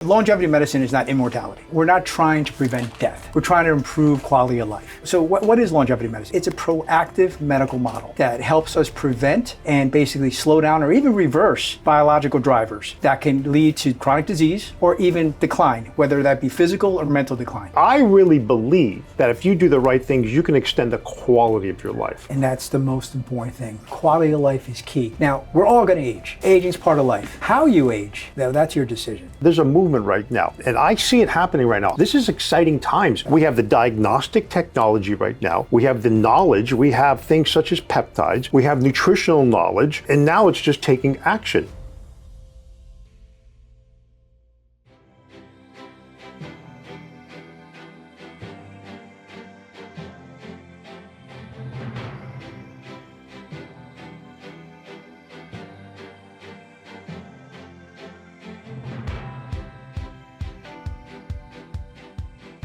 Longevity medicine is not immortality. We're not trying to prevent death. We're trying to improve quality of life. So what is longevity medicine? It's a proactive medical model that helps us prevent and basically slow down or even reverse biological drivers that can lead to chronic disease or even decline, whether that be physical or mental decline. I really believe that if you do the right things, you can extend the quality of your life. And that's the most important thing. Quality of life is key. Now, we're all going to age. Aging's part of life. How you age, that's your decision. There's a movement right now, and I see it happening right now. This is exciting times. We have the diagnostic technology right now. We have the knowledge. We have things such as peptides. We have nutritional knowledge, and now it's just taking action.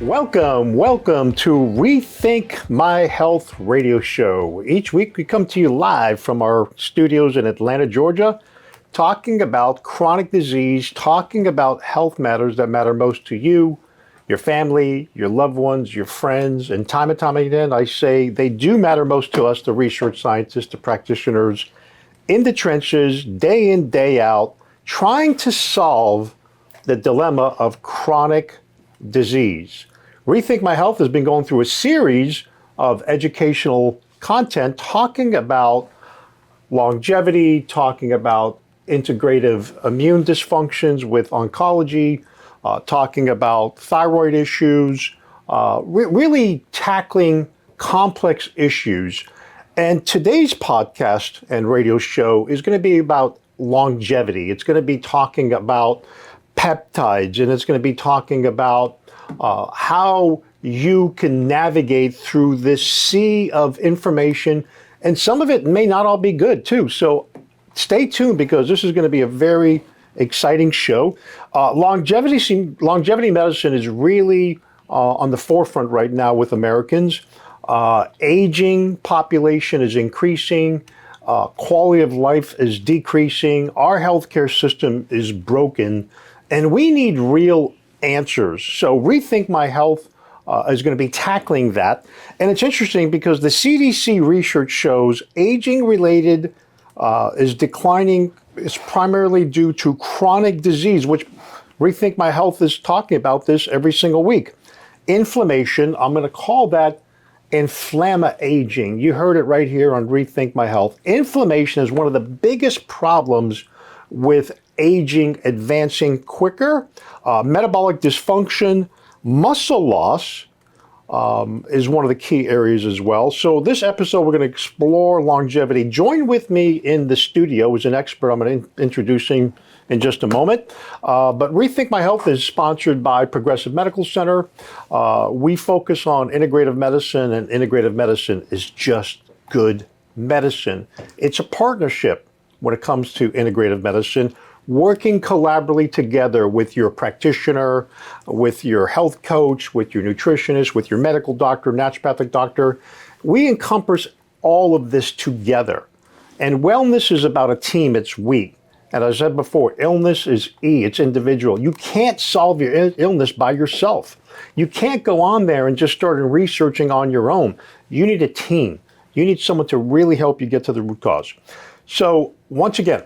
Welcome to Rethink My Health Radio Show. Each week we come to you live from our studios in Atlanta, Georgia, talking about chronic disease, talking about health matters that matter most to you, your family, your loved ones, your friends, and time and time again, I say they do matter most to us, the research scientists, the practitioners, in the trenches, day in, day out, trying to solve the dilemma of chronic disease. Rethink My Health has been going through a series of educational content talking about longevity, talking about integrative immune dysfunctions with oncology, talking about thyroid issues, really tackling complex issues. And today's podcast and radio show is going to be about longevity. It's going to be talking about peptides, and it's going to be talking about how you can navigate through this sea of information, and some of it may not all be good too. So stay tuned, because this is going to be a very exciting show. Longevity medicine is really on the forefront right now with Americans. Aging population is increasing. Quality of life is decreasing. Our healthcare system is broken, and we need real answers. So Rethink My Health is going to be tackling that. And it's interesting because the CDC research shows aging-related is declining. It's primarily due to chronic disease, which Rethink My Health is talking about this every single week. Inflammation, I'm going to call that inflamma-aging. You heard it right here on Rethink My Health. Inflammation is one of the biggest problems with aging, advancing quicker. Metabolic dysfunction, muscle loss is one of the key areas as well. So this episode, we're going to explore longevity. Join with me in the studio is an expert I'm going to introduce him in just a moment. But Rethink My Health is sponsored by Progressive Medical Center. We focus on integrative medicine, and integrative medicine is just good medicine. It's a partnership when it comes to integrative medicine, working collaboratively together with your practitioner, with your health coach, with your nutritionist, with your medical doctor, naturopathic doctor. We encompass all of this together. And wellness is about a team, it's we. And as I said before, illness is it's individual. You can't solve your illness by yourself. You can't go on there and just start researching on your own. You need a team. You need someone to really help you get to the root cause. So once again,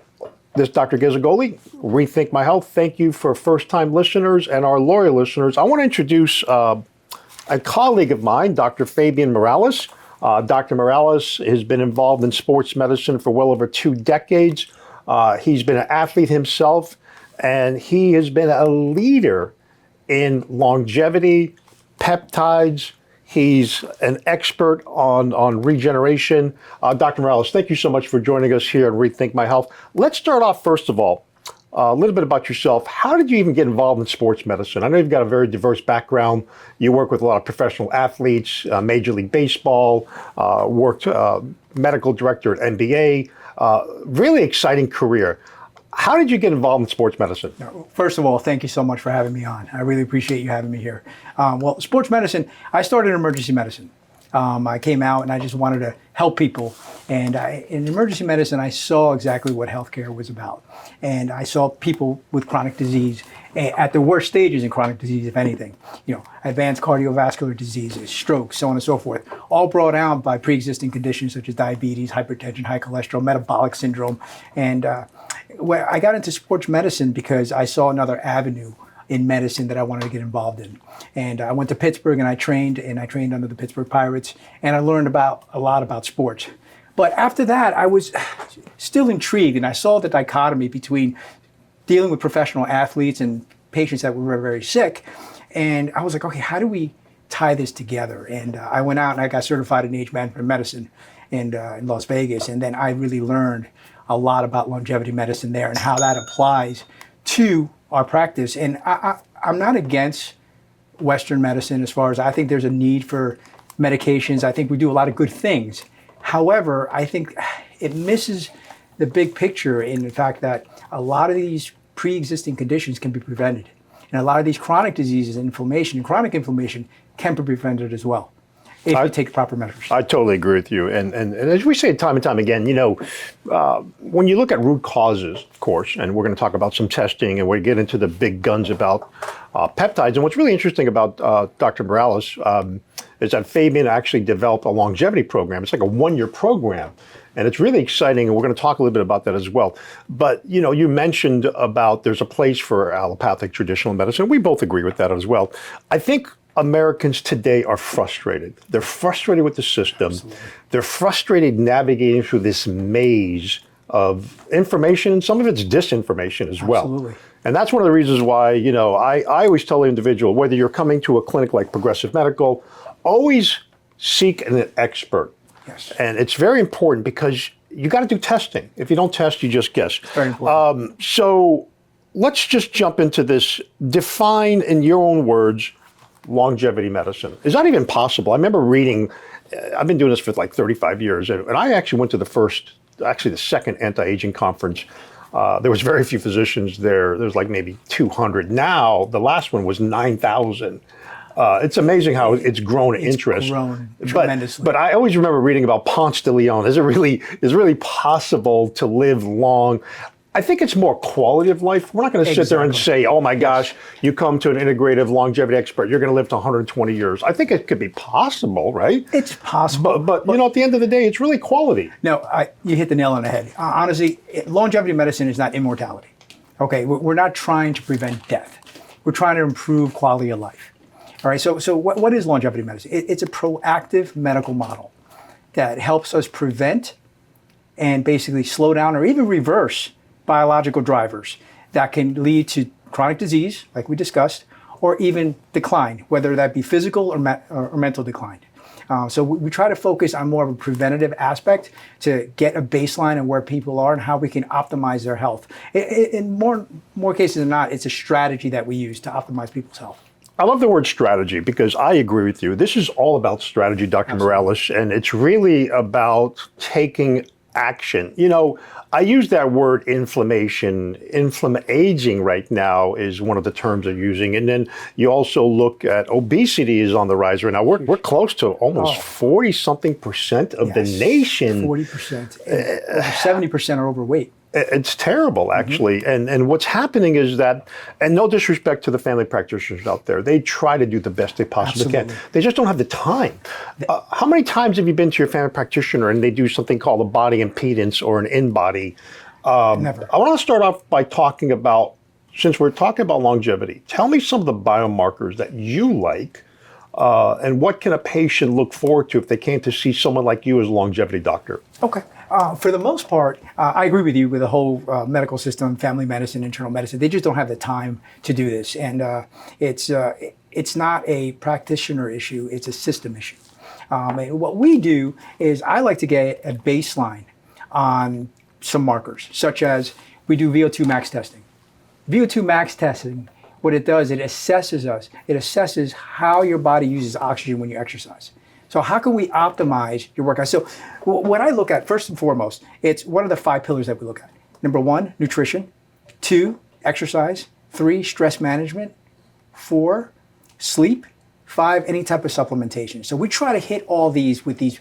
this is Dr. Gez Agolli, Rethink My Health. Thank you for first-time listeners and our loyal listeners. I want to introduce a colleague of mine, Dr. Fabian Morales. Dr. Morales has been involved in sports medicine for well over 2 decades. He's been an athlete himself, and he has been a leader in longevity, peptides. He's an expert on regeneration. Dr. Morales, thank you so much for joining us here at Rethink My Health. Let's start off, first of all, a little bit about yourself. How did you even get involved in sports medicine? I know you've got a very diverse background. You work with a lot of professional athletes, Major League Baseball, worked medical director at NBA. Really exciting career. How did you get involved in sports medicine? First of all, thank you so much for having me on. I really appreciate you having me here. Well, sports medicine, I started in emergency medicine. I came out and I just wanted to help people. And in emergency medicine, I saw exactly what healthcare was about. And I saw people with chronic disease at the worst stages in chronic disease, if anything. Advanced cardiovascular diseases, strokes, so on and so forth, all brought out by pre-existing conditions such as diabetes, hypertension, high cholesterol, metabolic syndrome. And I got into sports medicine because I saw another avenue in medicine that I wanted to get involved in. And I went to Pittsburgh and I trained under the Pittsburgh Pirates, and I learned a lot about sports. But after that, I was still intrigued, and I saw the dichotomy between dealing with professional athletes and patients that were very, very sick. And I was like, okay, how do we tie this together? And I went out and I got certified in age management medicine in Las Vegas. And then I really learned a lot about longevity medicine there and how that applies to our practice. And I'm not against Western medicine as far as I think there's a need for medications. I think we do a lot of good things. However, I think it misses the big picture in the fact that a lot of these pre-existing conditions can be prevented. And a lot of these chronic diseases, inflammation and chronic inflammation can be prevented as well if you take the proper measures. I totally agree with you. And as we say time and time again, when you look at root causes, of course, and we're going to talk about some testing and we get into the big guns about peptides. And what's really interesting about Dr. Morales is that Fabian actually developed a longevity program. It's like a one-year program. And it's really exciting, and we're going to talk a little bit about that as well. But, you mentioned about there's a place for allopathic traditional medicine. We both agree with that as well. I think Americans today are frustrated. They're frustrated with the system. Absolutely. They're frustrated navigating through this maze of information, and some of it's disinformation as well. Absolutely. And that's one of the reasons why, I always tell the individual, whether you're coming to a clinic like Progressive Medical, always seek an expert. Yes. And it's very important because you got to do testing. If you don't test, you just guess. Very important. So let's just jump into this. Define in your own words longevity medicine. Is that even possible? I remember reading, I've been doing this for like 35 years, and I actually went to the second anti-aging conference. There was very few physicians there. There was like maybe 200. Now, the last one was 9,000. It's amazing how it's grown in interest. It's grown tremendously. But I always remember reading about Ponce de Leon. Is it really possible to live long? I think it's more quality of life. We're not going to sit there and say, oh my gosh, you come to an integrative longevity expert, you're going to live to 120 years. I think it could be possible, right? It's possible. But at the end of the day, it's really quality. No, you hit the nail on the head. Honestly, longevity medicine is not immortality. Okay, we're not trying to prevent death. We're trying to improve quality of life. All right, so what is longevity medicine? It's a proactive medical model that helps us prevent and basically slow down or even reverse biological drivers that can lead to chronic disease, like we discussed, or even decline, whether that be physical or mental decline. So we try to focus on more of a preventative aspect to get a baseline of where people are and how we can optimize their health. In more cases than not, it's a strategy that we use to optimize people's health. I love the word strategy because I agree with you. This is all about strategy, Dr. Absolutely. Morales, and it's really about taking action. I use that word inflammation. Aging right now is one of the terms they're using. And then you also look at obesity is on the rise right now. We're close to almost 40-something% of the nation. 40%. Over 70% are overweight. It's terrible, actually. Mm-hmm. And what's happening is that, and no disrespect to the family practitioners out there, they try to do the best they possibly can. They just don't have the time. How many times have you been to your family practitioner and they do something called a body impedance or an in-body? Never. I want to start off by talking about, since we're talking about longevity, tell me some of the biomarkers that you like, and what can a patient look forward to if they came to see someone like you as a longevity doctor? Okay. For the most part, I agree with you with the whole medical system, family medicine, internal medicine. They just don't have the time to do this. And it's not a practitioner issue, it's a system issue. And what we do is I like to get a baseline on some markers, such as we do VO2 max testing. VO2 max testing, what it does, it assesses us. It assesses how your body uses oxygen when you exercise. So how can we optimize your workout? So what I look at, first and foremost, it's one of the 5 pillars that we look at. Number 1, nutrition. 2, exercise. 3, stress management. 4, sleep. 5, any type of supplementation. So we try to hit all these with these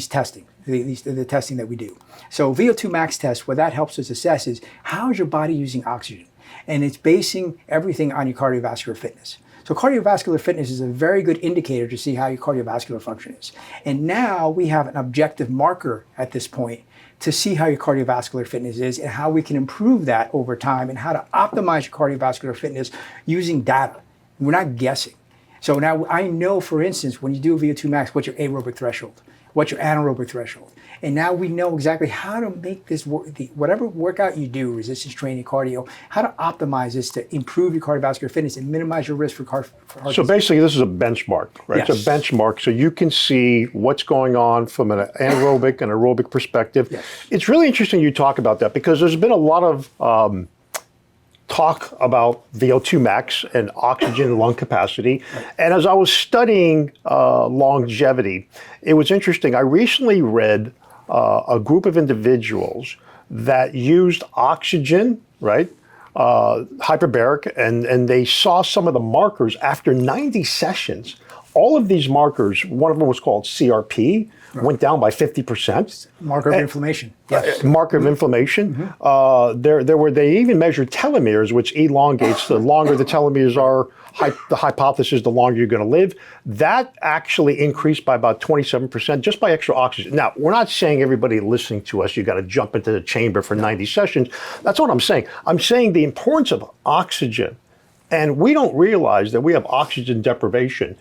testing, the testing that we do. So VO2 max test, what that helps us assess is how is your body using oxygen? And it's basing everything on your cardiovascular fitness. So cardiovascular fitness is a very good indicator to see how your cardiovascular function is. And now we have an objective marker at this point to see how your cardiovascular fitness is and how we can improve that over time and how to optimize your cardiovascular fitness using data. We're not guessing. So now I know, for instance, when you do a VO2 max, what's your aerobic threshold? What's your anaerobic threshold? And now we know exactly how to make this work, whatever workout you do, resistance training, cardio, how to optimize this to improve your cardiovascular fitness and minimize your risk for heart disease. So basically this is a benchmark, right? Yes. It's a benchmark so you can see what's going on from an anaerobic and aerobic perspective. Yes. It's really interesting you talk about that because there's been a lot of talk about VO2 max and oxygen lung capacity. Right. And as I was studying longevity, it was interesting. I recently read a group of individuals that used oxygen, right, hyperbaric, and they saw some of the markers after 90 sessions. All of these markers, one of them was called CRP, went down by 50%. Marker of inflammation. Yes. Marker of inflammation. They even measured telomeres, which elongates. The longer the telomeres are, the hypothesis, the longer you're going to live. That actually increased by about 27% just by extra oxygen. Now, we're not saying everybody listening to us, you got to jump into the chamber for 90 sessions. That's what I'm saying. I'm saying the importance of oxygen. And we don't realize that we have oxygen deprivation.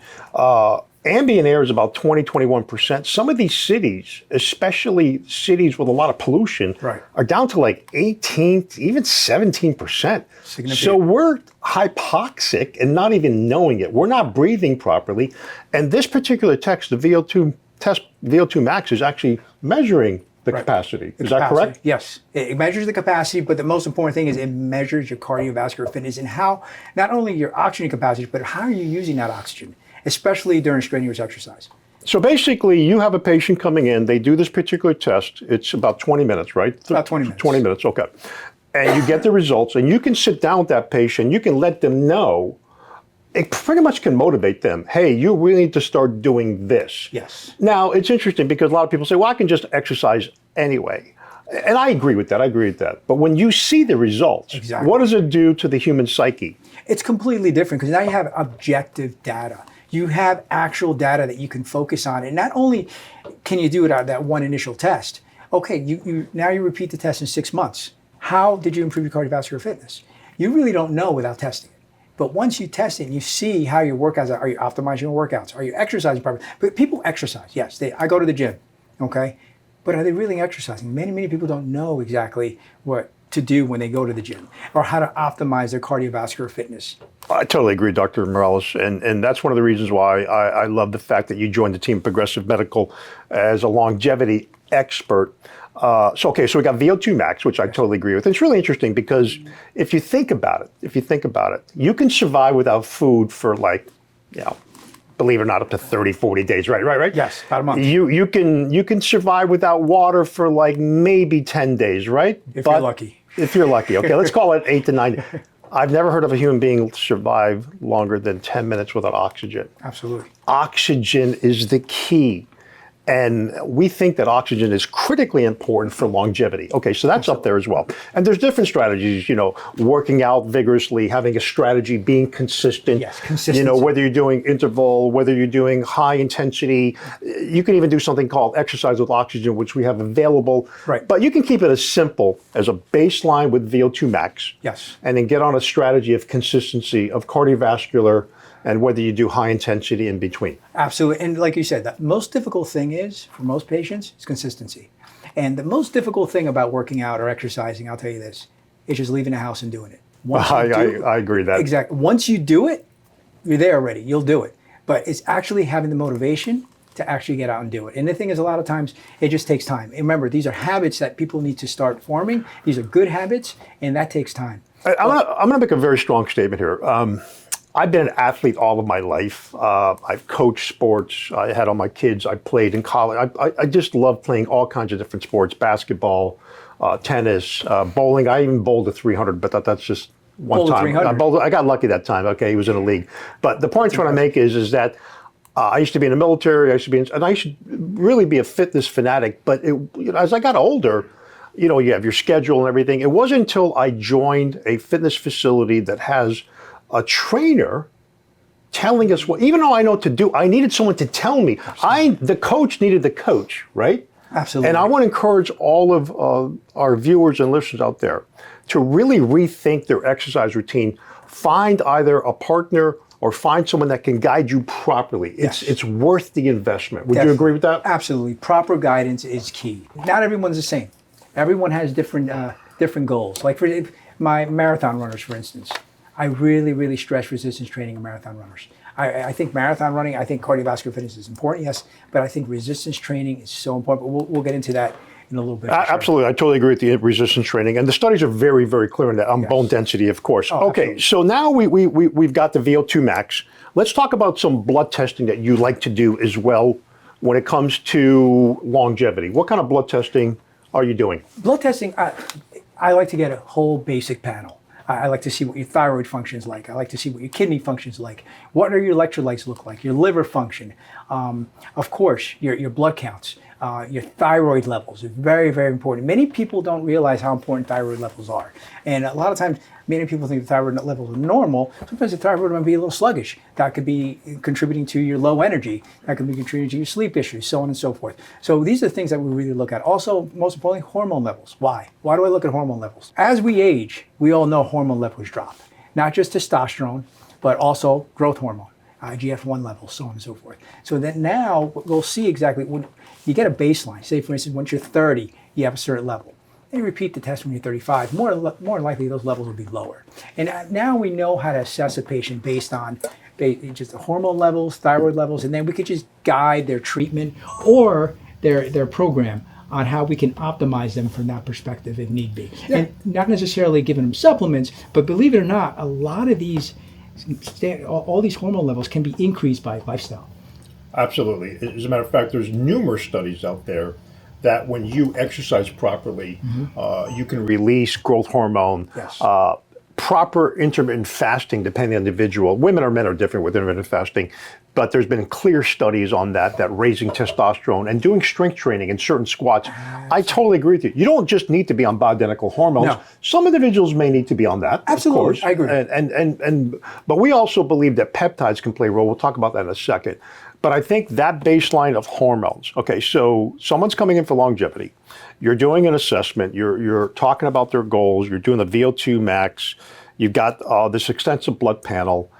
Ambient air is about 20-21%. Some of these cities, especially cities with a lot of pollution, are down to like 18, even 17%. So we're hypoxic and not even knowing it. We're not breathing properly. And this particular text, the VO2 max, is actually measuring the capacity. Is that correct? Yes. It measures the capacity, but the most important thing is it measures your cardiovascular fitness and how, not only your oxygen capacity, but how are you using that oxygen, especially during strenuous exercise. So basically, you have a patient coming in, they do this particular test, it's about 20 minutes, right? About 20 minutes. 20 minutes, okay. And you get the results, and you can sit down with that patient, you can let them know, it pretty much can motivate them. Hey, you really need to start doing this. Yes. Now, it's interesting because a lot of people say, well, I can just exercise anyway. And I agree with that, But when you see the results, what does it do to the human psyche? It's completely different because now you have objective data. You have actual data that you can focus on. And not only can you do it out of that one initial test, okay, now you repeat the test in 6 months. How did you improve your cardiovascular fitness? You really don't know without testing it. But once you test it and you see how your workouts are you optimizing your workouts? Are you exercising properly? But people exercise, yes. I go to the gym, okay? But are they really exercising? Many people don't know exactly what to do when they go to the gym or how to optimize their cardiovascular fitness. I totally agree, Dr. Morales. And that's one of the reasons why I love the fact that you joined the team Progressive Medical as a longevity expert. So we got VO2 max, which I totally agree with. It's really interesting because if you think about it, you can survive without food for believe it or not, up to 30, 40 days, right? Yes, about a month. You can survive without water for like maybe 10 days, right? If you're lucky. If you're lucky. Okay, let's call it 8 to 9. I've never heard of a human being survive longer than 10 minutes without oxygen. Absolutely. Oxygen is the key. And we think that oxygen is critically important for longevity. Okay, so that's up there as well. And there's different strategies, working out vigorously, having a strategy, being consistent. Yes, consistency. Whether you're doing interval, whether you're doing high intensity. You can even do something called exercise with oxygen, which we have available. Right. But you can keep it as simple as a baseline with VO2 max. Yes. And then get on a strategy of consistency, of cardiovascular, and whether you do high intensity in between. Absolutely. And like you said, the most difficult thing is, for most patients, is consistency. And the most difficult thing about working out or exercising, I'll tell you this, is just leaving the house and doing it. I agree with that. Exactly. Once you do it, you're there already. You'll do it. But it's actually having the motivation to actually get out and do it. And the thing is, a lot of times, it just takes time. And remember, these are habits that people need to start forming. These are good habits, and that takes time. I'm going to make a very strong statement here. I've been an athlete all of my life. I've coached sports. I had all my kids. I played in college. I just love playing all kinds of different sports, basketball, tennis, bowling. I even bowled a 300, but that's just one time. 300. I got lucky that time. Okay, he was in a league. But the point I'm trying to make is that I used to be in the military. And I used to really be a fitness fanatic. But as I got older, you have your schedule and everything. It wasn't until I joined a fitness facility that has a trainer telling us what, even though I know what to do, I needed someone to tell me. The coach needed the coach, right? Absolutely. And I want to encourage all of our viewers and listeners out there to really rethink their exercise routine. Find either a partner or find someone that can guide you properly. It's worth the investment. Would you agree with that? Absolutely. Proper guidance is key. Not everyone's the same. Everyone has different goals. Like for my marathon runners, for instance, I really, really stress resistance training in marathon runners. I think marathon running, I think cardiovascular fitness is important, yes, but I think resistance training is so important. But we'll get into that in a little bit. Absolutely. I totally agree with the resistance training. And the studies are very, very clear on that, on bone density, of course. Okay, absolutely. So now we've got the VO2 max. Let's talk about some blood testing that you like to do as well when it comes to longevity. What kind of blood testing are you doing? Blood testing, I like to get a whole basic panel. I like to see what your thyroid function is like. I like to see what your kidney function is like. What are your electrolytes look like? Your liver function. Of course, your blood counts. Your thyroid levels are very, very important. Many people don't realize how important thyroid levels are. And a lot of times, many people think the thyroid levels are normal. Sometimes the thyroid might be a little sluggish. That could be contributing to your low energy. That could be contributing to your sleep issues, so on and so forth. So these are things that we really look at. Also, most importantly, hormone levels. Why? Why do I look at hormone levels? As we age, we all know hormone levels drop. Not just testosterone, but also growth hormone, IGF-1 levels, so on and so forth. So that now we'll see exactly when you get a baseline. Say, for instance, once you're 30, you have a certain level. Then you repeat the test when you're 35. More likely, those levels will be lower. And now we know how to assess a patient based on just the hormone levels, thyroid levels, and then we could just guide their treatment or their program on how we can optimize them from that perspective if need be. Yeah. And not necessarily giving them supplements, but believe it or not, a lot of these, all these hormone levels can be increased by lifestyle. Absolutely. As a matter of fact, there's numerous studies out there that when you exercise properly, you can release growth hormone. Yes. Proper intermittent fasting, depending on the individual. Women or men are different with intermittent fasting, but there's been clear studies on that raising testosterone and doing strength training in certain squats. I totally agree with you. You don't just need to be on bioidentical hormones. No. Some individuals may need to be on that. Absolutely, of course. I agree. But we also believe that peptides can play a role. We'll talk about that in a second. But I think that baseline of hormones. Okay, so someone's coming in for longevity. You're doing an assessment. You're talking about their goals. You're doing the VO2 max. You've got this extensive blood panel.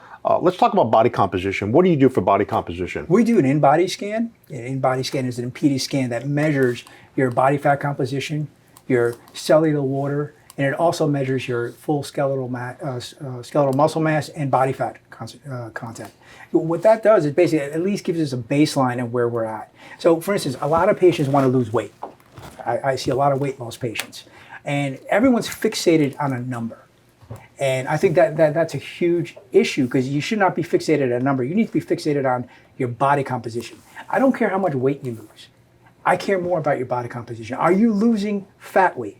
Let's talk about body composition. What do you do for body composition? We do an in-body scan. An in-body scan is an impedance scan that measures your body fat composition, your cellular water, and it also measures your full skeletal muscle mass and body fat content. What that does is basically at least gives us a baseline of where we're at. So for instance, a lot of patients want to lose weight. I see a lot of weight loss patients, and everyone's fixated on a number. And I think that's a huge issue because you should not be fixated at a number. You need to be fixated on your body composition. I don't care how much weight you lose. I care more about your body composition. Are you losing fat weight?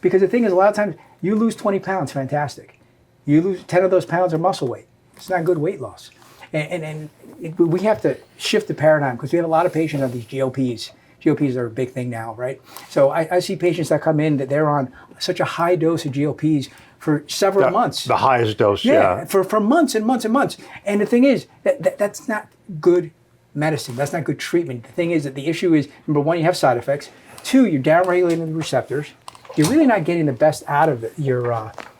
Because the thing is, a lot of times you lose 20 pounds, fantastic. You lose 10 of those pounds are muscle weight. It's not good weight loss. And we have to shift the paradigm because we have a lot of patients on these GLPs. GLPs are a big thing now, right? So I see patients that come in that they're on such a high dose of GLPs for several months. The highest dose, yeah. For months and months and months. And the thing is, that's not good medicine. That's not good treatment. The thing is that the issue is, number one, you have side effects. Two, you're downregulating the receptors. You're really not getting the best out of your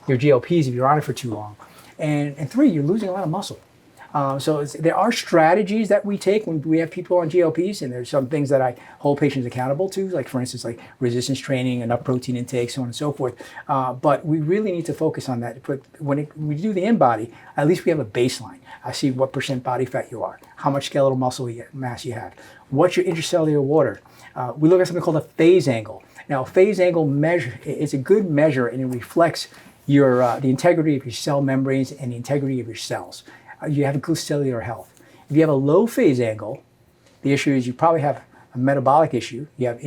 GLPs if you're on it for too long. And three, you're losing a lot of muscle. So there are strategies that we take when we have people on GLPs, and there's some things that I hold patients accountable to, like for instance, like resistance training, enough protein intake, so on and so forth. But we really need to focus on that. But when we do the in-body, at least we have a baseline. I see what % body fat you are, how much skeletal muscle mass you have, what's your intracellular water. We look at something called a phase angle. Now, a phase angle measure is a good measure, and it reflects the integrity of your cell membranes and the integrity of your cells. You have a good cellular health. If you have a low phase angle, the issue is you probably have a metabolic issue. You have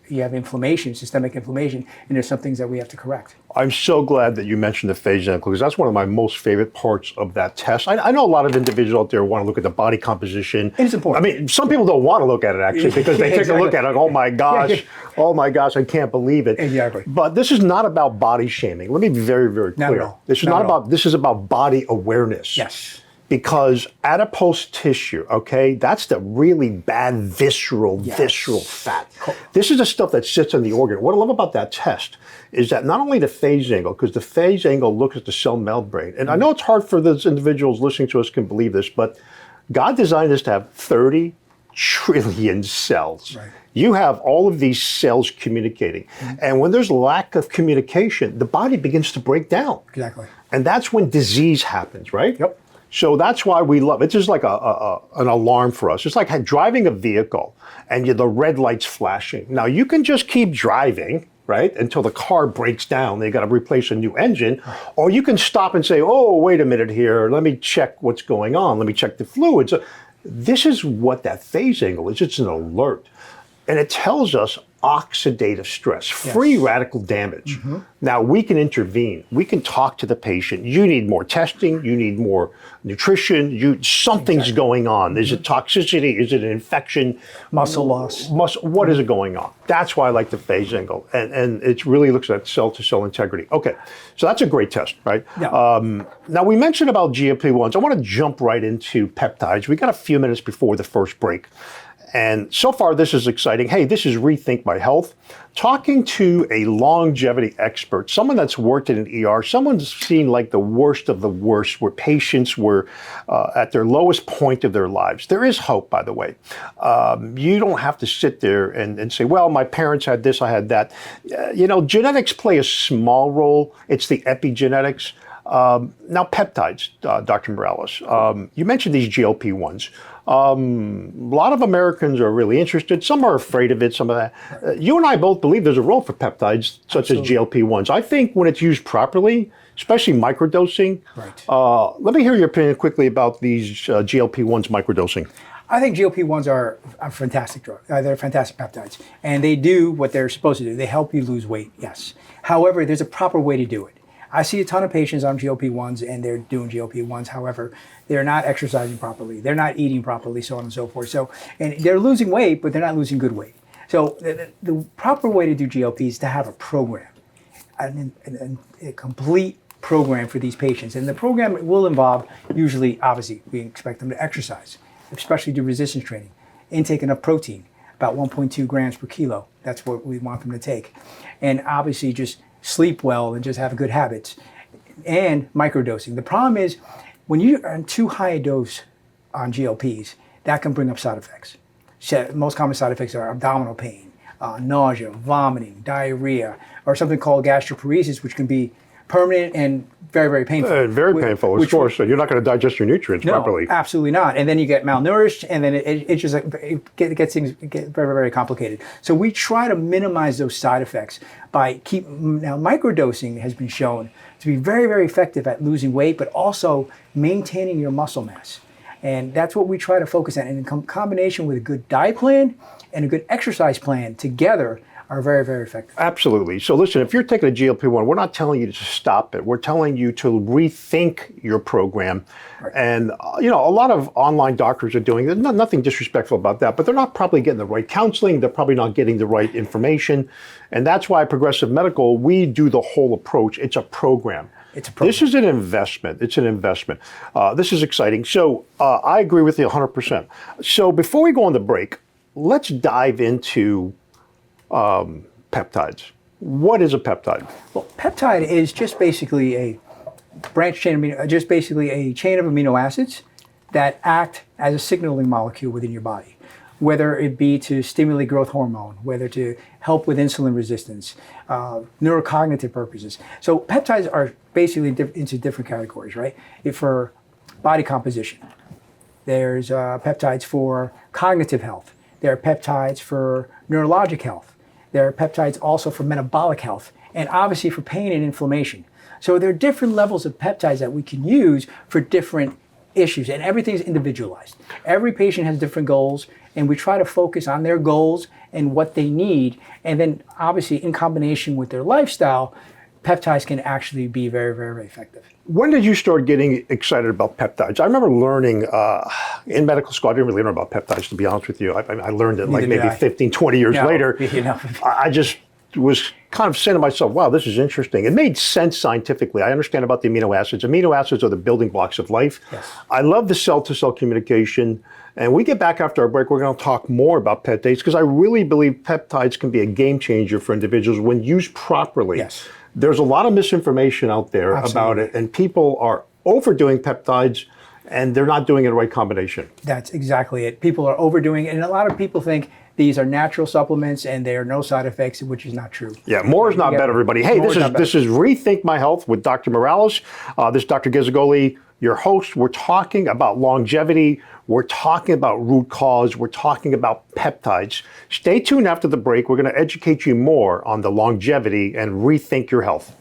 you have inflammation, systemic inflammation, and there's some things that we have to correct. I'm so glad that you mentioned the phase angle, because that's one of my most favorite parts of that test. I know a lot of individuals out there want to look at the body composition. It's important. I mean, some people don't want to look at it, actually, because they take a look at it, oh my gosh, oh my gosh, I can't believe it. Exactly. But this is not about body shaming. Let me be very, very clear. Not at all. This is not about, this is about body awareness. Yes. Because adipose tissue, okay, that's the really bad visceral fat. Cool. This is the stuff that sits in the organ. What I love about that test is that not only the phase angle, because the phase angle looks at the cell membrane, and I know it's hard for those individuals listening to us can believe this, but God designed us to have 30 trillion cells. Right. You have all of these cells communicating. And when there's lack of communication, the body begins to break down. Exactly. And that's when disease happens, right? Yep. So that's why we love it. It's just like an alarm for us. It's like driving a vehicle and the red light's flashing. Now you can just keep driving, right, until the car breaks down. They got to replace a new engine, or you can stop and say, "Oh, wait a minute here. Let me check what's going on. Let me check the fluids." This is what that phase angle is. It's an alert, and it tells us oxidative stress, free radical damage. Now we can intervene. We can talk to the patient. You need more testing. You need more nutrition. Something's going on. Is it toxicity? Is it an infection? Muscle loss. What is it going on? That's why I like the phase angle, and it really looks at cell-to-cell integrity. Okay, so that's a great test, right? Yeah. Now we mentioned about GLP-1s. I want to jump right into peptides. We got a few minutes before the first break. And so far, this is exciting. Hey, this is Rethink My Health, talking to a longevity expert, someone that's worked in an ER, someone's seen like the worst of the worst, where patients were at their lowest point of their lives. There is hope, by the way. You don't have to sit there and say, well, my parents had this, I had that. Genetics play a small role. It's the epigenetics. Now, peptides, Dr. Morales. You mentioned these GLP-1s. A lot of Americans are really interested. Some are afraid of it, some of that. You and I both believe there's a role for peptides, such as GLP-1s. I think when it's used properly, especially microdosing. Right. Let me hear your opinion quickly about these GLP-1s microdosing. I think GLP-1s are a fantastic drug. They're fantastic peptides. And they do what they're supposed to do. They help you lose weight, yes. However, there's a proper way to do it. I see a ton of patients on GLP-1s and they're doing GLP-1s. However, they're not exercising properly. They're not eating properly, so on and so forth. And they're losing weight, but they're not losing good weight. So the proper way to do GLP is to have a program, a complete program for these patients. And the program will involve, usually, obviously, we expect them to exercise, especially do resistance training, intake enough protein, about 1.2 grams per kilo. That's what we want them to take. And obviously just sleep well and just have good habits, and microdosing. The problem is when you're on too high a dose on GLPs, that can bring up side effects. Most common side effects are abdominal pain, nausea, vomiting, diarrhea, or something called gastroparesis, which can be permanent and very, very painful. Very painful, of course. So you're not going to digest your nutrients properly. No, absolutely not. And then you get malnourished, and then it just gets things get very, very complicated. So we try to minimize those side effects by now microdosing has been shown to be very, very effective at losing weight, but also maintaining your muscle mass. And that's what we try to focus on. And in combination with a good diet plan and a good exercise plan together are very, very effective. Absolutely. So listen, if you're taking a GLP-1, we're not telling you to stop it. We're telling you to rethink your program. Right. And, a lot of online doctors are doing it. Nothing disrespectful about that, but they're not probably getting the right counseling. They're probably not getting the right information. And that's why at Progressive Medical, we do the whole approach. It's a program. It's a program. This is an investment. It's an investment. This is exciting. So I agree with you 100%. So before we go on the break, let's dive into peptides. What is a peptide? Well, peptide is just basically a branch chain, just basically a chain of amino acids that act as a signaling molecule within your body, whether it be to stimulate growth hormone, whether to help with insulin resistance, neurocognitive purposes. So peptides are basically into different categories, right? For body composition, there's peptides for cognitive health. There are peptides for neurologic health. There are peptides also for metabolic health, and obviously for pain and inflammation. So there are different levels of peptides that we can use for different issues, and everything's individualized. Every patient has different goals, and we try to focus on their goals and what they need. And then obviously in combination with their lifestyle, peptides can actually be very, very, very effective. When did you start getting excited about peptides? I remember learning in medical school, I didn't really learn about peptides, to be honest with you. I learned it like maybe 15, 20 years later. I just was kind of saying to myself, wow, this is interesting. It made sense scientifically. I understand about the amino acids. Amino acids are the building blocks of life. Yes. I love the cell-to-cell communication. And we get back after our break, we're going to talk more about peptides because I really believe peptides can be a game changer for individuals when used properly. Yes. There's a lot of misinformation out there about it, and people are overdoing peptides, and they're not doing it in the right combination. That's exactly it. People are overdoing it, and a lot of people think these are natural supplements and there are no side effects, which is not true. Yeah, more is not better, everybody. Hey, this is Rethink My Health with Dr. Morales. This is Dr. Gez Agolli, your host. We're talking about longevity. We're talking about root cause. We're talking about peptides. Stay tuned after the break. We're going to educate you more on the longevity and rethink your health.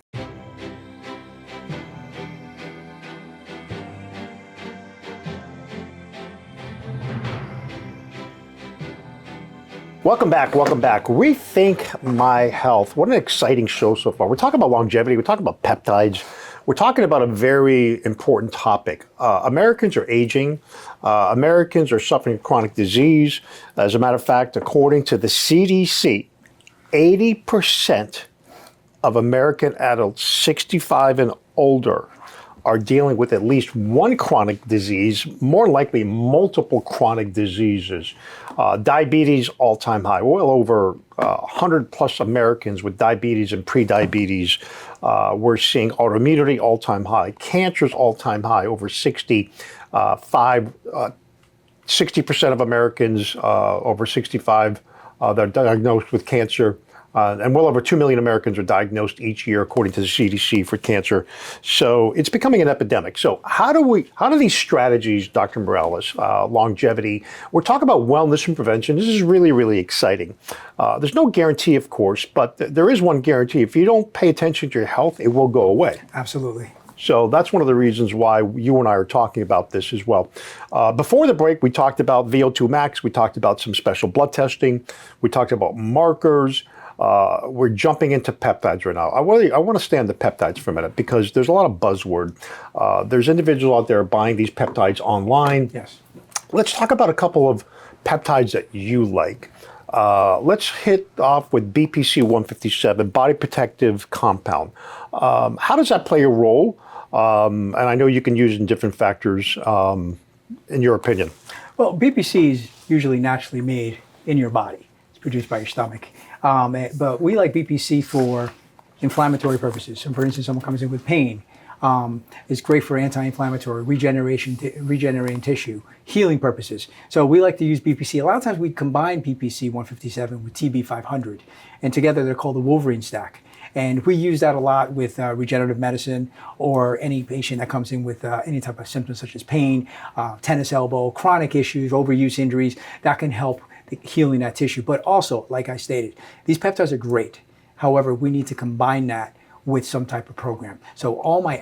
Welcome back. Rethink My Health. What an exciting show so far. We're talking about longevity. We're talking about peptides. We're talking about a very important topic. Americans are aging. Americans are suffering chronic disease. As a matter of fact, according to the CDC, 80% of American adults 65 and older are dealing with at least one chronic disease, more likely multiple chronic diseases. Diabetes, all-time high. Well over 100 plus Americans with diabetes and pre-diabetes. We're seeing autoimmunity, all-time high. Cancer's all-time high, over 60%. 60% of Americans over 65 that are diagnosed with cancer. And well over 2 million Americans are diagnosed each year, according to the CDC, for cancer. So it's becoming an epidemic. So how do these strategies, Dr. Morales, longevity, we're talking about wellness and prevention. This is really, really exciting. There's no guarantee, of course, but there is one guarantee. If you don't pay attention to your health, it will go away. Absolutely. So that's one of the reasons why you and I are talking about this as well. Before the break, we talked about VO2 max. We talked about some special blood testing. We talked about markers. We're jumping into peptides right now. I want to stay on the peptides for a minute because there's a lot of buzzword. There's individuals out there buying these peptides online. Yes. Let's talk about a couple of peptides that you like. Let's hit off with BPC 157, body protective compound. How does that play a role? And I know you can use it in different factors, in your opinion. Well, BPC is usually naturally made in your body. It's produced by your stomach. But we like BPC for inflammatory purposes. So for instance, someone comes in with pain. It's great for anti-inflammatory, regenerating tissue, healing purposes. So we like to use BPC. A lot of times we combine BPC 157 with TB 500, and together they're called the Wolverine stack. And we use that a lot with regenerative medicine or any patient that comes in with any type of symptoms such as pain, tennis elbow, chronic issues, overuse injuries, that can help healing that tissue. But also, like I stated, these peptides are great. However, we need to combine that with some type of program. So all my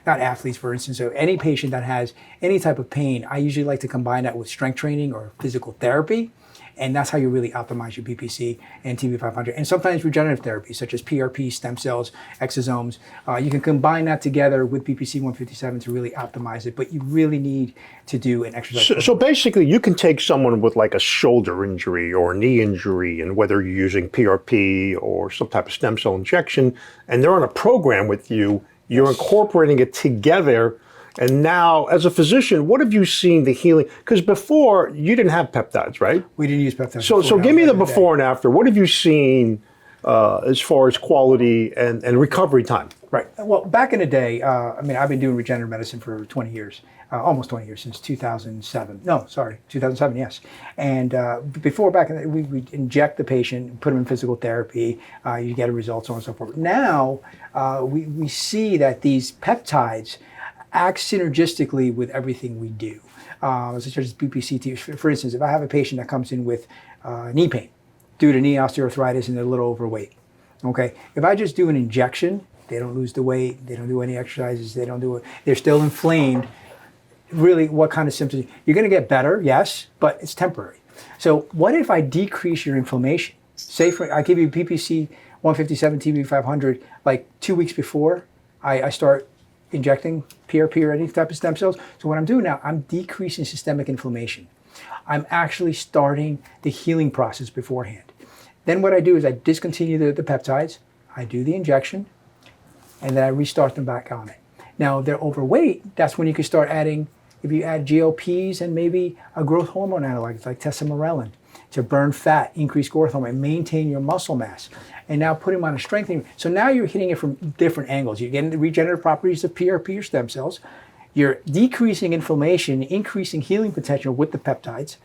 not athletes, for instance, so any patient that has any type of pain, I usually like to combine that with strength training or physical therapy. And that's how you really optimize your BPC and TB500. And sometimes regenerative therapy, such as PRP, stem cells, exosomes. You can combine that together with BPC 157 to really optimize it, but you really need to do an exercise. So basically, you can take someone with like a shoulder injury or a knee injury, and whether you're using PRP or some type of stem cell injection, and they're on a program with you, you're incorporating it together. And now, as a physician, what have you seen the healing? Because before, you didn't have peptides, right? We didn't use peptides. So give me the before and after. What have you seen as far as quality and recovery time? Right. Well, back in the day, I've been doing regenerative medicine for 20 years, almost 20 years, since 2007. No, sorry, 2007, yes. And before, back in the day, we inject the patient, put them in physical therapy, you get a result, so on and so forth. Now, we see that these peptides act synergistically with everything we do, such as BPC. For instance, if I have a patient that comes in with knee pain due to knee osteoarthritis and they're a little overweight, okay, if I just do an injection, they don't lose the weight, they don't do any exercises, they don't do it, they're still inflamed. really what kind of symptoms. You're going to get better, yes, but it's temporary. So what if I decrease your inflammation? Say I give you PPC 157, TB 500, like 2 weeks before I start injecting PRP or any type of stem cells. So what I'm doing now, I'm decreasing systemic inflammation. I'm actually starting the healing process beforehand. Then what I do is I discontinue the peptides, I do the injection, and then I restart them back on it. Now, if they're overweight, that's when you can start adding, if you add GLPs and maybe a growth hormone analog like tesamorelin to burn fat, increase growth hormone, maintain your muscle mass, and now put them on a strengthening. So now you're hitting it from different angles. You're getting the regenerative properties of PRP or stem cells. You're decreasing inflammation, increasing healing potential with the peptides.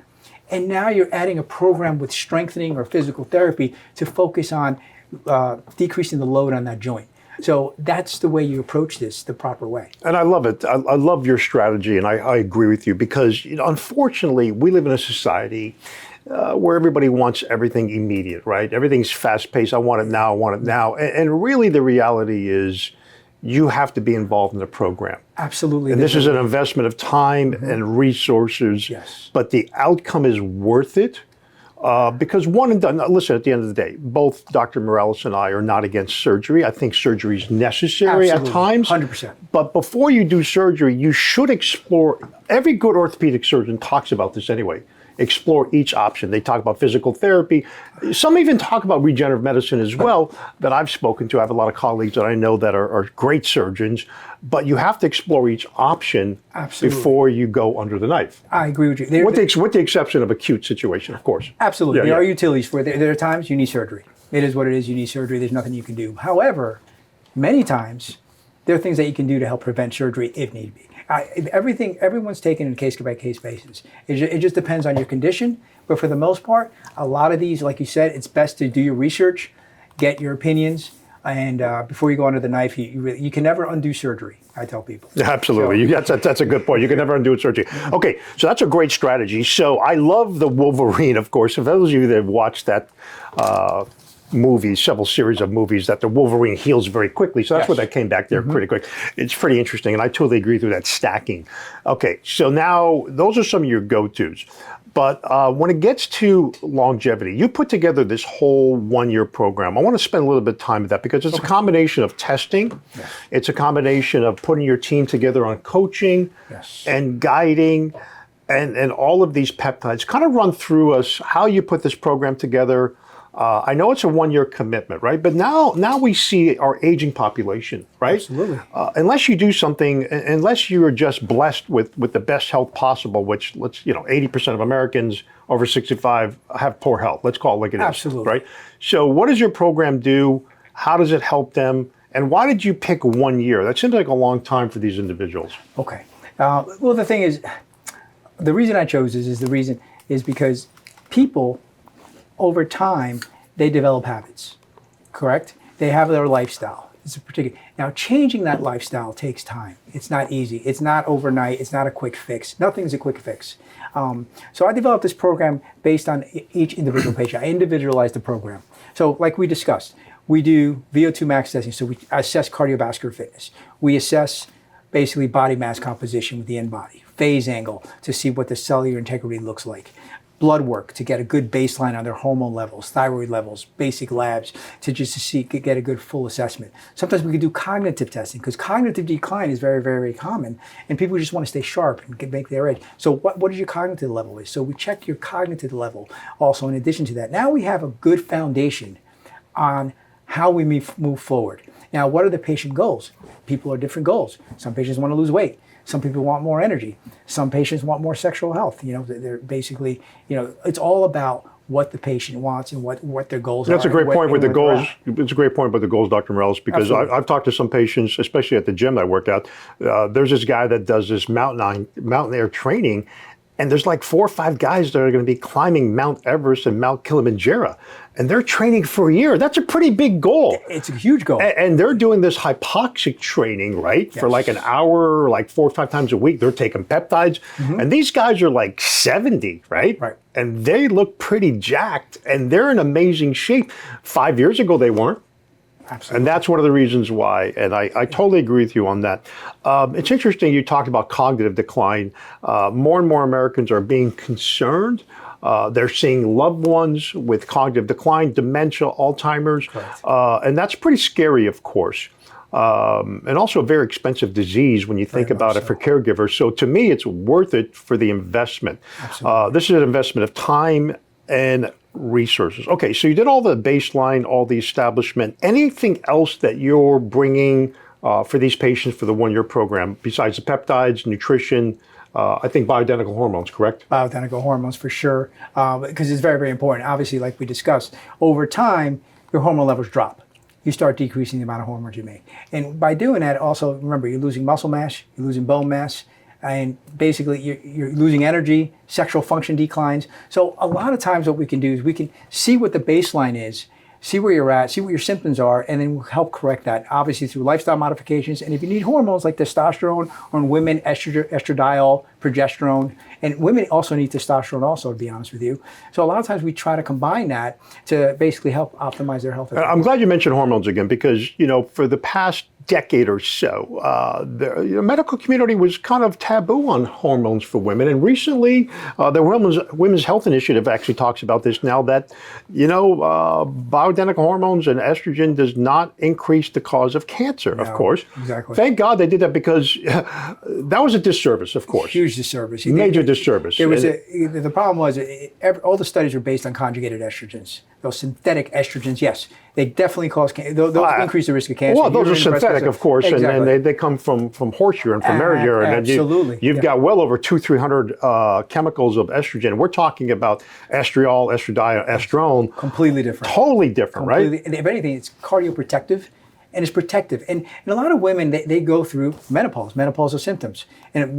And now you're adding a program with strengthening or physical therapy to focus on decreasing the load on that joint. So that's the way you approach this, the proper way. And I love it. I love your strategy, and I agree with you because, unfortunately, we live in a society where everybody wants everything immediate, right? Everything's fast-paced. I want it now. I want it now. And really, the reality is you have to be involved in the program. Absolutely. And this is an investment of time and resources. Yes. But the outcome is worth it. Because one and done, listen, at the end of the day, both Dr. Morales and I are not against surgery. I think surgery is necessary at times. 100%. But before you do surgery, you should explore, every good orthopedic surgeon talks about this anyway, explore each option. They talk about physical therapy. Some even talk about regenerative medicine as well that I've spoken to. I have a lot of colleagues that I know that are great surgeons, but you have to explore each option before you go under the knife. I agree with you. With the exception of acute situation, of course. Absolutely. There are utilities for it. There are times you need surgery. It is what it is. You need surgery. There's nothing you can do. However, many times there are things that you can do to help prevent surgery if need be. Everyone's taken in a case-by-case basis. It just depends on your condition. But for the most part, a lot of these, like you said, it's best to do your research, get your opinions, and before you go under the knife, you can never undo surgery, I tell people. Absolutely. That's a good point. You can never undo surgery. Okay, so that's a great strategy. So I love the Wolverine, of course. For those of you that have watched that several series of movies, that the Wolverine heals very quickly. So that's what that came back there pretty quick. It's pretty interesting, and I totally agree with that stacking. Okay, so now those are some of your go-tos. But when it gets to longevity, you put together this whole one-year program. I want to spend a little bit of time with that because it's a combination of testing. Yes. It's a combination of putting your team together on coaching and guiding and all of these peptides. Kind of run through us how you put this program together. I know it's a one-year commitment, right? But now we see our aging population, right? Absolutely. Unless you do something, unless you are just blessed with the best health possible, which 80% of Americans over 65 have poor health. Let's call it like it is. Absolutely. Right? So what does your program do? How does it help them? And why did you pick 1 year? That seems like a long time for these individuals. Okay. Well, the thing is, the reason I chose this is because people, over time, they develop habits, correct? They have their lifestyle. It's a particular. Now, changing that lifestyle takes time. It's not easy. It's not overnight. It's not a quick fix. Nothing's a quick fix. So I developed this program based on each individual patient. I individualized the program. So like we discussed, we do VO2 max testing. So we assess cardiovascular fitness. We assess basically body mass composition with the in-body, phase angle to see what the cellular integrity looks like. Blood work to get a good baseline on their hormone levels, thyroid levels, basic labs to get a good full assessment. Sometimes we can do cognitive testing because cognitive decline is very, very common and people just want to stay sharp and make their edge. So what is your cognitive level is? So we check your cognitive level also in addition to that. Now we have a good foundation on how we move forward. Now, what are the patient goals? People are different goals. Some patients want to lose weight. Some people want more energy. Some patients want more sexual health. They're basically, it's all about what the patient wants and what their goals are. That's a great point with the goals. It's a great point with the goals, Dr. Morales, because I've talked to some patients, especially at the gym I work at. There's this guy that does this mountain air training, and there's like 4 or 5 guys that are going to be climbing Mount Everest and Mount Kilimanjaro. And they're training for a year. That's a pretty big goal. It's a huge goal. And they're doing this hypoxic training, right? Yes. For like an hour, like 4 or 5 times a week. They're taking peptides. And these guys are like 70, right? Right. And they look pretty jacked. And they're in amazing shape. 5 years ago, they weren't. Absolutely. And that's one of the reasons why, and I totally agree with you on that. It's interesting you talked about cognitive decline. More and more Americans are being concerned. They're seeing loved ones with cognitive decline, dementia, Alzheimer's, and that's pretty scary, of course. And also a very expensive disease when you think about it for caregivers. So to me, it's worth it for the investment. This is an investment of time and resources. Okay, so you did all the baseline, all the establishment. Anything else that you're bringing for these patients for the 1-year program besides the peptides, nutrition, I think bioidentical hormones, correct? Bioidentical hormones for sure, because it's very, very important. Obviously, like we discussed, over time, your hormone levels drop. You start decreasing the amount of hormones you make. And by doing that, also, remember, you're losing muscle mass, you're losing bone mass, and basically you're losing energy, sexual function declines. So a lot of times what we can do is we can see what the baseline is, see where you're at, see what your symptoms are, and then we'll help correct that, obviously through lifestyle modifications. And if you need hormones like testosterone, or in women, estradiol, progesterone, and women also need testosterone also, to be honest with you. So a lot of times we try to combine that to basically help optimize their health. I'm glad you mentioned hormones again, because, for the past decade or so, the medical community was kind of taboo on hormones for women. And recently, the Women's Health Initiative actually talks about this now, that, bioidentical hormones and estrogen does not increase the cause of cancer, of course. Exactly. Thank God they did that, because that was a disservice, of course. Huge disservice. Major disservice. The problem was all the studies were based on conjugated estrogens. Those synthetic estrogens, yes, they definitely cause cancer. Those increase the risk of cancer. Well, those are synthetic, of course, exactly. and they come from horse urine, from mare urine. Absolutely. And you've got well over 200-300 chemicals of estrogen. We're talking about estriol, estradiol, estrone. Completely different. Totally different, right? And if anything, it's cardioprotective and it's protective. And a lot of women, they go through menopausal symptoms. And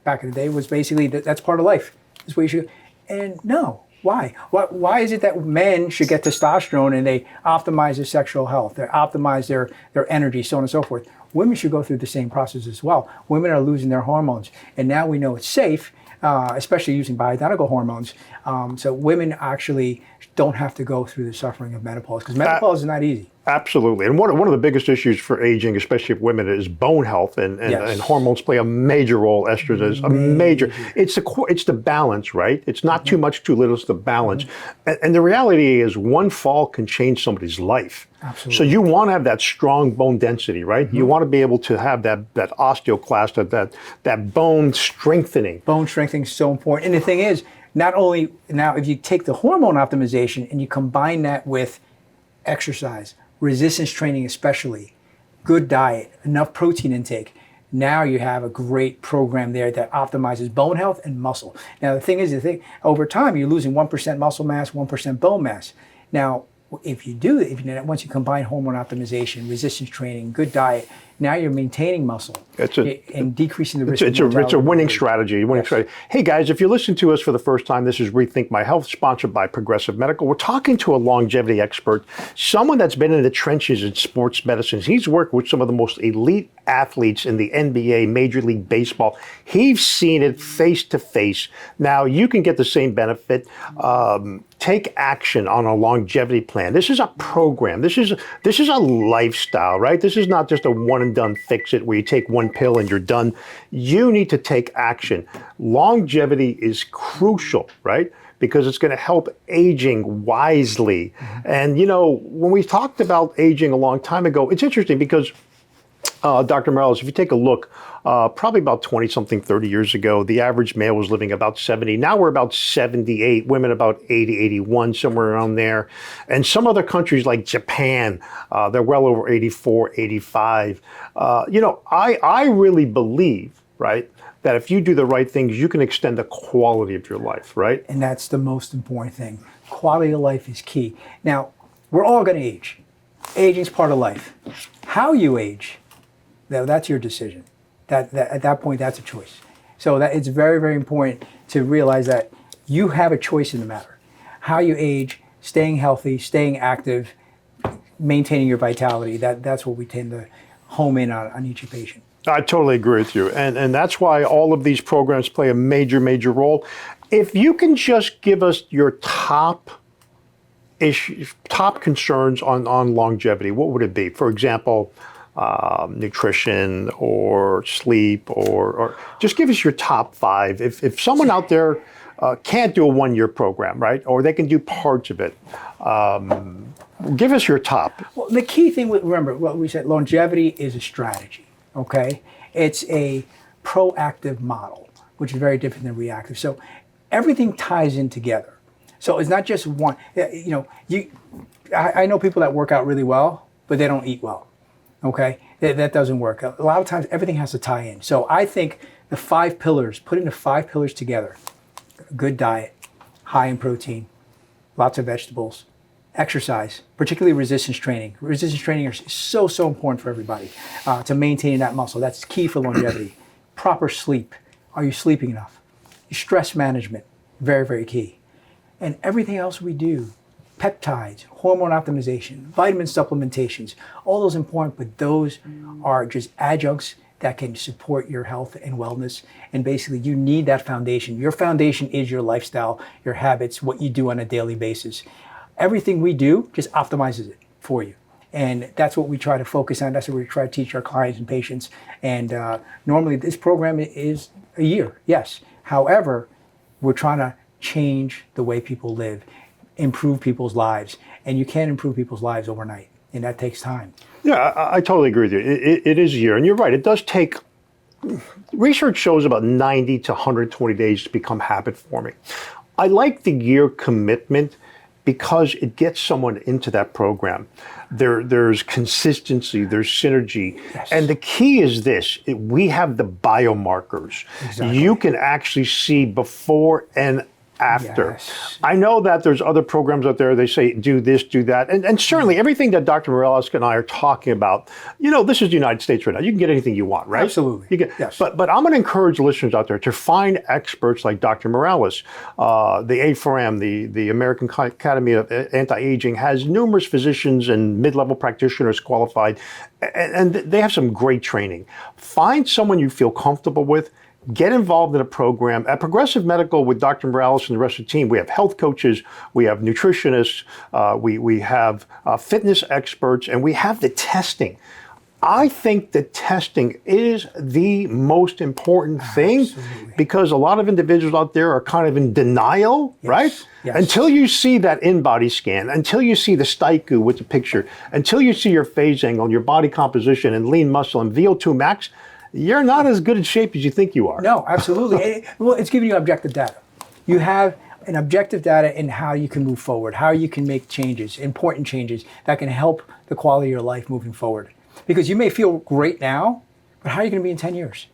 back in the day, was basically that's part of life. That's what you should. And no. Why? Why is it that men should get testosterone and they optimize their sexual health, they optimize their energy, so on and so forth? Women should go through the same process as well. Women are losing their hormones, and now we know it's safe, especially using bioidentical hormones. So women actually don't have to go through the suffering of menopause, because menopause is not easy. Absolutely. And one of the biggest issues for aging, especially for women, is bone health, and hormones play a major role. Estrogen is a major. It's the balance, right? It's not too much, too little. It's the balance. And the reality is, one fall can change somebody's life. Absolutely. So you want to have that strong bone density, right? You want to be able to have that osteoclast, that bone strengthening. Bone strengthening is so important. And the thing is, not only now, if you take the hormone optimization and you combine that with exercise, resistance training especially, good diet, enough protein intake, now you have a great program there that optimizes bone health and muscle. Now the thing is, over time you're losing 1% muscle mass, 1% bone mass. Now if you once you combine hormone optimization, resistance training, good diet, now you're maintaining muscle and decreasing the risk of mortality. It's a winning strategy. Hey guys, if you're listening to us for the first time, this is Rethink My Health, sponsored by Progressive Medical. We're talking to a longevity expert, someone that's been in the trenches in sports medicine. He's worked with some of the most elite athletes in the NBA, Major League Baseball. He's seen it face to face. Now you can get the same benefit. Take action on a longevity plan. This is a program. This is a lifestyle, right? This is not just a one and done fix it where you take one pill and you're done. You need to take action. Longevity is crucial, right? Because it's going to help aging wisely. And when we talked about aging a long time ago, it's interesting because Dr. Morales, if you take a look, probably about 20-something, 30 years ago, the average male was living about 70. Now we're about 78, women about 80, 81, somewhere around there. And some other countries like Japan, they're well over 84, 85. I really believe, right, that if you do the right things, you can extend the quality of your life, right? And that's the most important thing. Quality of life is key. Now, we're all going to age. Aging's part of life. How you age, that's your decision. At that point, that's a choice. So that it's very, very important to realize that you have a choice in the matter. How you age, staying healthy, staying active, maintaining your vitality, that's what we tend to home in on each patient. I totally agree with you. And that's why all of these programs play a major, major role. If you can just give us your top issues, top concerns on longevity, what would it be? For example, nutrition or sleep, or just give us your top 5. If someone out there can't do a 1-year program, right, or they can do parts of it, give us your top. Well, the key thing, remember what we said, longevity is a strategy, okay? It's a proactive model, which is very different than reactive. So everything ties in together. So it's not just one, I know people that work out really well, but they don't eat well, okay? That doesn't work. A lot of times everything has to tie in. So I think the 5 pillars, putting the 5 pillars together, good diet, high in protein, lots of vegetables, exercise, particularly resistance training. Resistance training is so important for everybody to maintain that muscle. That's key for longevity. Proper sleep. Are you sleeping enough? Stress management, very, very key. And everything else we do, peptides, hormone optimization, vitamin supplementations, all those important, but those are just adjuncts that can support your health and wellness. And basically you need that foundation. Your foundation is your lifestyle, your habits, what you do on a daily basis. Everything we do just optimizes it for you. And that's what we try to focus on. That's what we try to teach our clients and patients. And normally this program is a year, yes. However, we're trying to change the way people live, improve people's lives. And you can't improve people's lives overnight. And that takes time. Yeah, I totally agree with you. It is a year. And you're right, it does take, research shows about 90 to 120 days to become habit forming. I like the year commitment because it gets someone into that program. There's consistency, there's synergy. Yes. And the key is this, we have the biomarkers. Exactly. You can actually see before and after. Yes. I know that there's other programs out there, they say do this, do that. And certainly everything that Dr. Morales and I are talking about, this is the United States right now. You can get anything you want, right? Absolutely. You can, yes. But I'm going to encourage listeners out there to find experts like Dr. Morales. The A4M, the American Academy of Anti-Aging, has numerous physicians and mid-level practitioners qualified, and they have some great training. Find someone you feel comfortable with. Get involved in a program. At Progressive Medical with Dr. Morales and the rest of the team, we have health coaches, we have nutritionists, we have fitness experts, and we have the testing. I think that testing is the most important thing. Absolutely. Because a lot of individuals out there are kind of in denial, Yes. right? Yes. Until you see that in-body scan, until you see the STIKU with the picture, until you see your phase angle, your body composition, and lean muscle, and VO2 max, you're not as good in shape as you think you are. No, absolutely. Well, it's giving you objective data. You have an objective data in how you can move forward, how you can make changes, important changes that can help the quality of your life moving forward. Because you may feel great now, but how are you going to be in 10 years?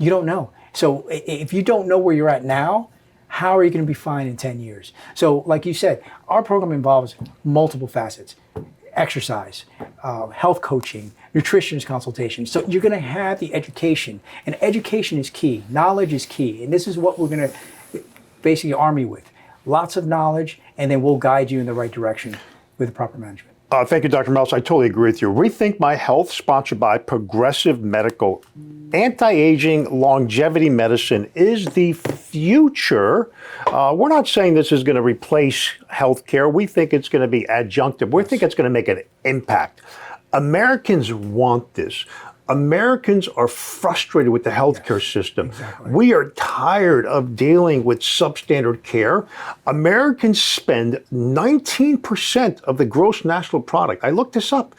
You don't know. So if you don't know where you're at now, how are you going to be fine in 10 years? So like you said, our program involves multiple facets. Exercise, health coaching, nutritionist consultations. So you're going to have the education, and education is key. Knowledge is key, and this is what we're going to basically arm you with. Lots of knowledge, and then we'll guide you in the right direction with the proper management. Thank you, Dr. Morales. I totally agree with you. Rethink My Health, sponsored by Progressive Medical. Anti-aging longevity medicine is the future. We're not saying this is going to replace healthcare. We think it's going to be adjunctive. We think it's going to make an impact. Americans want this. Americans are frustrated with the healthcare system. Exactly. We are tired of dealing with substandard care. Americans spend 19% of the gross national product. I looked this up.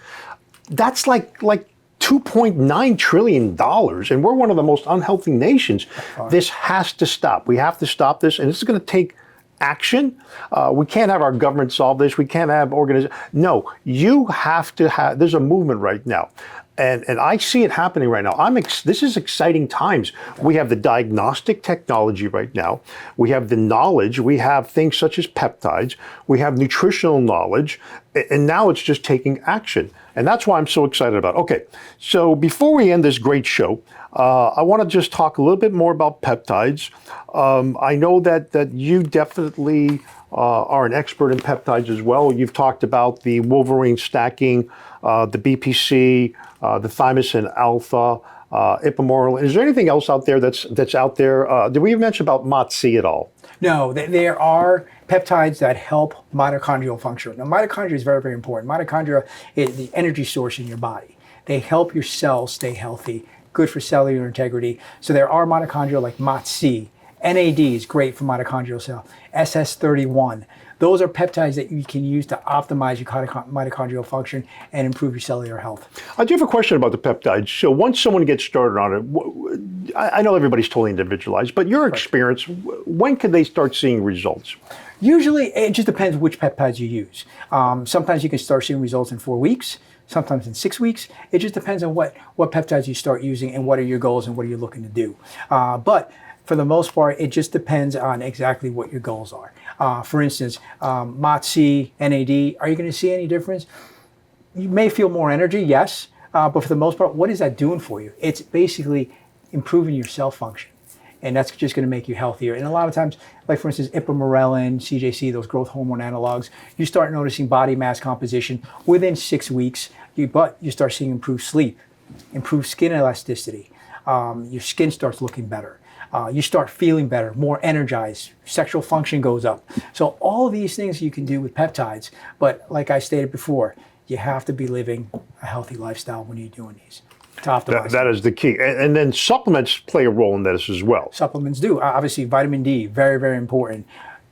That's like $2.9 trillion, and we're one of the most unhealthy nations. This has to stop. We have to stop this, and this is going to take action. We can't have our government solve this. We can't have organizations. No, you have to have, there's a movement right now. And I see it happening right now. This is exciting times. We have the diagnostic technology right now. We have the knowledge. We have things such as peptides. We have nutritional knowledge. And now it's just taking action. And that's why I'm so excited about it. Okay, so before we end this great show, I want to just talk a little bit more about peptides. I know that you definitely are an expert in peptides as well. You've talked about the Wolverine stacking, the BPC, the thymosin alpha. ipamorelin. Is there anything else out there that's out there? Did we even mention about MOTS at all? No, there are peptides that help mitochondrial function. Now, mitochondria is very, very important. Mitochondria is the energy source in your body. They help your cells stay healthy, good for cellular integrity. So there are mitochondria like MOTS. NAD is great for mitochondrial cell. SS31. Those are peptides that you can use to optimize your mitochondrial function and improve your cellular health. I do have a question about the peptides. So once someone gets started on it, I know everybody's totally individualized, but your experience, when can they start seeing results? Usually, it just depends which peptides you use. Sometimes you can start seeing results in 4 weeks, sometimes in 6 weeks. It just depends on what peptides you start using and what are your goals and what are you looking to do. But for the most part, it just depends on exactly what your goals are. For instance, MOTS, NAD, are you going to see any difference? You may feel more energy, yes, but for the most part, what is that doing for you? It's basically improving your cell function, and that's just going to make you healthier. And a lot of times, like for instance, ipamorelin, CJC, those growth hormone analogs, you start noticing body mass composition within 6 weeks, but you start seeing improved sleep, improved skin elasticity, your skin starts looking better. You start feeling better, more energized, sexual function goes up. So all of these things you can do with peptides, but like I stated before, you have to be living a healthy lifestyle when you're doing these to optimize. That is the key. And then supplements play a role in this as well. Supplements do. Obviously, vitamin D, very, very important.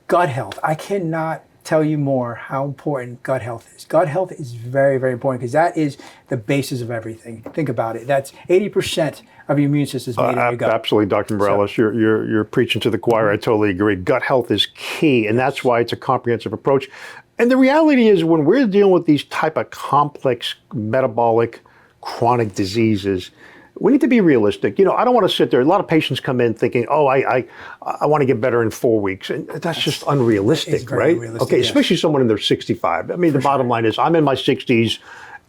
Gut health. I cannot tell you more how important gut health is. Gut health is very, very important because that is the basis of everything. Think about it. That's 80% of your immune system is made in your gut. Absolutely, Dr. Morales. So, you're preaching to the choir. I totally agree. Gut health is key, and that's why it's a comprehensive approach. And the reality is, when we're dealing with these type of complex metabolic chronic diseases, we need to be realistic. You know, I don't want to sit there. A lot of patients come in thinking, "Oh, I want to get better in 4 weeks," and that's just unrealistic, right? Unrealistic, okay, yes. Especially someone in their 65. I mean, the bottom line is, I'm in my 60s.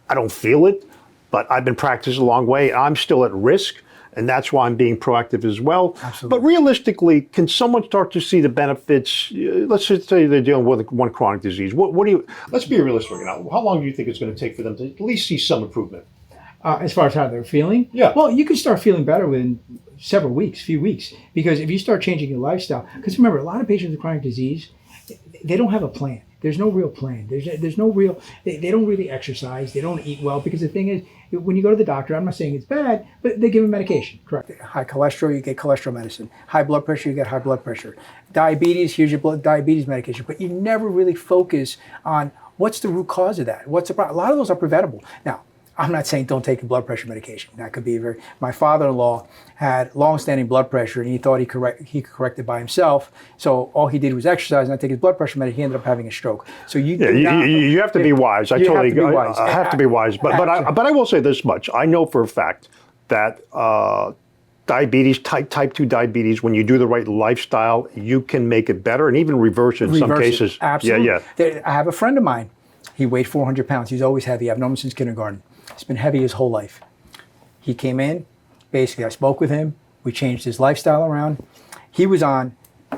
I don't feel it, but I've been practicing a long way. I'm still at risk, and that's why I'm being proactive as well. Absolutely. But realistically, can someone start to see the benefits? Let's just say they're dealing with one chronic disease. What do you? Let's be realistic now. How long do you think it's going to take for them to at least see some improvement? As far as how they're feeling? Yeah. Well, you can start feeling better within several weeks, few weeks, because if you start changing your lifestyle, because remember, a lot of patients with chronic disease, they don't have a plan. There's no real plan. There's no real, they don't really exercise. They don't eat well, because the thing is, when you go to the doctor, I'm not saying it's bad, but they give them medication, correct? High cholesterol, you get cholesterol medicine. High blood pressure, you get high blood pressure. Diabetes, here's your diabetes medication, but you never really focus on what's the root cause of that. What's the problem? A lot of those are preventable. Now, I'm not saying don't take your blood pressure medication. That could be my father-in-law had long-standing blood pressure, and he thought he could correct it by himself. So all he did was exercise and not take his blood pressure medication. He ended up having a stroke. So you have to be wise. I totally agree. I have to be wise. But I will say this much. I know for a fact that diabetes, type 2 diabetes, when you do the right lifestyle, you can make it better and even reverse it in some cases. Absolutely. Yeah. I have a friend of mine. He weighed 400 pounds. He's always heavy. I've known him since kindergarten. He's been heavy his whole life. He came in, basically I spoke with him, we changed his lifestyle around. He was on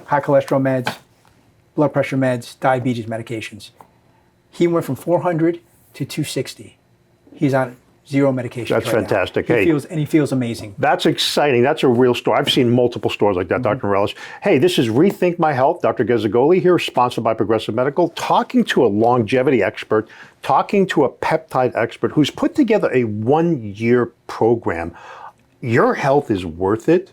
high cholesterol meds, blood pressure meds, diabetes medications. He went from 400 to 260. He's on zero medication. That's fantastic. He feels amazing. That's exciting. That's a real story. I've seen multiple stories like that, Dr. Morales. Hey, this is Rethink My Health. Dr. Gez Agolli here, sponsored by Progressive Medical, talking to a longevity expert, talking to a peptide expert who's put together a 1-year program. Your health is worth it.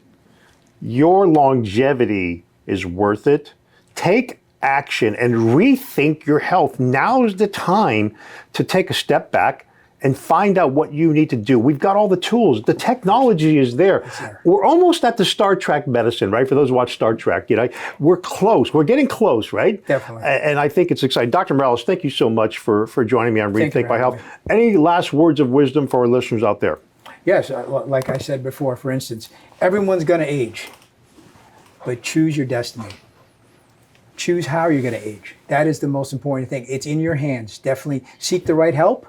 Your longevity is worth it. Take action and rethink your health. Now is the time to take a step back and find out what you need to do. We've got all the tools. The technology is there. We're almost at the Star Trek medicine, right? For those who watch Star Trek, we're close. We're getting close, right? Definitely. And I think it's exciting. Dr. Morales, thank you so much for joining me on Rethink My Health. Any last words of wisdom for our listeners out there? Yes, like I said before, for instance, everyone's gonna age, but choose your destiny. Choose how you're gonna age. That is the most important thing. It's in your hands. Definitely seek the right help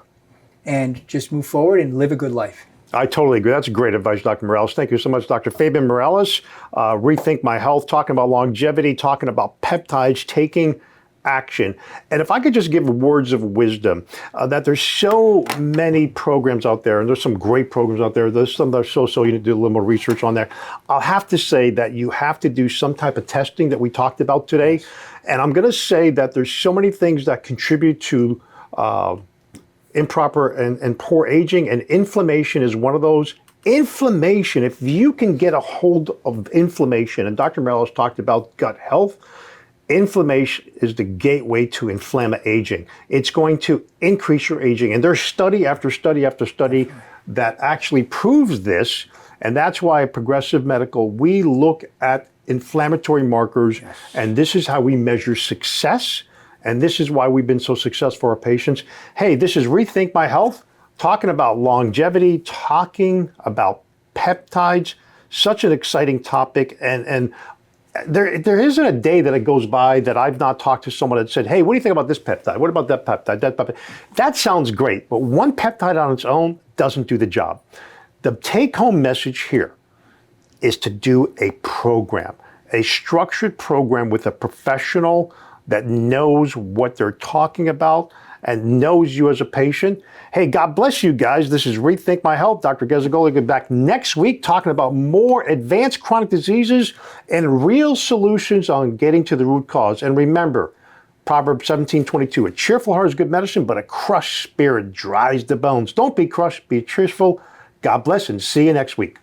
and just move forward and live a good life. I totally agree. That's great advice, Dr. Morales. Thank you so much, Dr. Fabian Morales. Rethink My Health, talking about longevity, talking about peptides, taking action. And if I could just give words of wisdom, that there's so many programs out there, and there's some great programs out there. There's some that are so you need to do a little more research on there. I'll have to say that you have to do some type of testing that we talked about today. And I'm going to say that there's so many things that contribute to improper and poor aging, and inflammation is one of those. Inflammation, if you can get a hold of inflammation, and Dr. Morales talked about gut health, inflammation is the gateway to inflammatory aging. It's going to increase your aging. And there's study after study after study that actually proves this. And that's why at Progressive Medical, we look at inflammatory markers, and this is how we measure success. And this is why we've been so successful for our patients. Hey, this is Rethink My Health, talking about longevity, talking about peptides, such an exciting topic. And there isn't a day that it goes by that I've not talked to someone that said, hey, what do you think about this peptide? What about that peptide? That peptide? That sounds great, but one peptide on its own doesn't do the job. The take-home message here is to do a program, a structured program with a professional that knows what they're talking about and knows you as a patient. Hey, God bless you guys. This is Rethink My Health. Dr. Gez Agolli will be back next week talking about more advanced chronic diseases and real solutions on getting to the root cause. And remember, Proverbs 17:22, a cheerful heart is good medicine, but a crushed spirit dries the bones. Don't be crushed, be cheerful. God bless, and see you next week.